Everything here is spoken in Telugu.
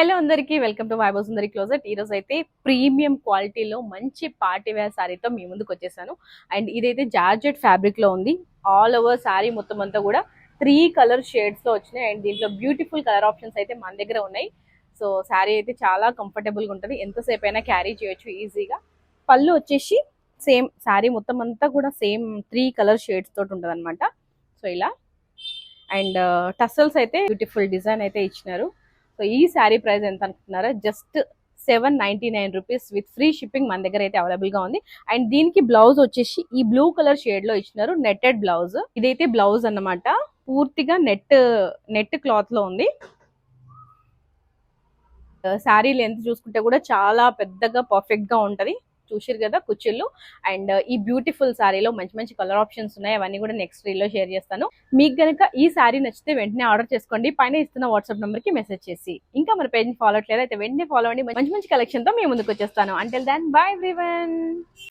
హలో అందరికీ welcome to Vaibhav Sundari closet. ఈ రోజు అయితే ప్రీమియం క్వాలిటీలో మంచి పార్టీ వేర్ శారీతో మీ ముందుకు వచ్చేసాను. అండ్ ఇదైతే జార్జెట్ ఫ్యాబ్రిక్ లో ఉంది. ఆల్ ఓవర్ శారీ మొత్తం అంతా కూడా 3 కలర్ షేడ్స్ లో వచ్చినాయి. అండ్ దీంట్లో బ్యూటిఫుల్ కలర్ ఆప్షన్స్ అయితే మన దగ్గర ఉన్నాయి. సో శారీ అయితే చాలా కంఫర్టబుల్ గా ఉంటుంది, ఎంతసేపు అయినా క్యారీ చేయొచ్చు ఈజీగా. పళ్ళు వచ్చేసి సేమ్ శారీ మొత్తం అంతా కూడా సేమ్ 3 కలర్ షేడ్స్ తోటి ఉంటుంది అనమాట. సో ఇలా అండ్ టసల్స్ అయితే బ్యూటిఫుల్ డిజైన్ అయితే ఇచ్చినారు. సో ఈ శారీ ప్రైస్ ఎంత అనుకుంటున్నారా? Just 799 rupees with free shipping మన దగ్గర అయితే అవైలబుల్ గా ఉంది. అండ్ దీనికి బ్లౌజ్ వచ్చేసి ఈ బ్లూ కలర్ షేడ్ లో ఇచ్చినారు, నెట్టెడ్ బ్లౌజ్. ఇదైతే బ్లౌజ్ అన్నమాట, పూర్తిగా నెట్ క్లాత్ లో ఉంది. శారీ లెంత్ చూసుకుంటే కూడా చాలా పెద్దగా పర్ఫెక్ట్ గా ఉంటది. చూసారు కదా కుచ్చిళ్ళు. అండ్ ఈ బ్యూటిఫుల్ శారీలో మంచి మంచి కలర్ ఆప్షన్స్ ఉన్నాయి, అవన్నీ కూడా నెక్స్ట్ రీల్ లో షేర్ చేస్తాను. మీకు గనక ఈ శారీ నచ్చితే వెంటనే ఆర్డర్ చేసుకోండి, పైన ఇస్తున్న వాట్సాప్ నెంబర్ కి మెసేజ్ చేసి. ఇంకా మన పేజ్ ని ఫాలో అవట్లేదు అయితే వెంటనే ఫాలో అవ్వండి. మంచి మంచి కలెక్షన్ తో మీ ముందుకు వచ్చేస్తాను. Until then bye everyone.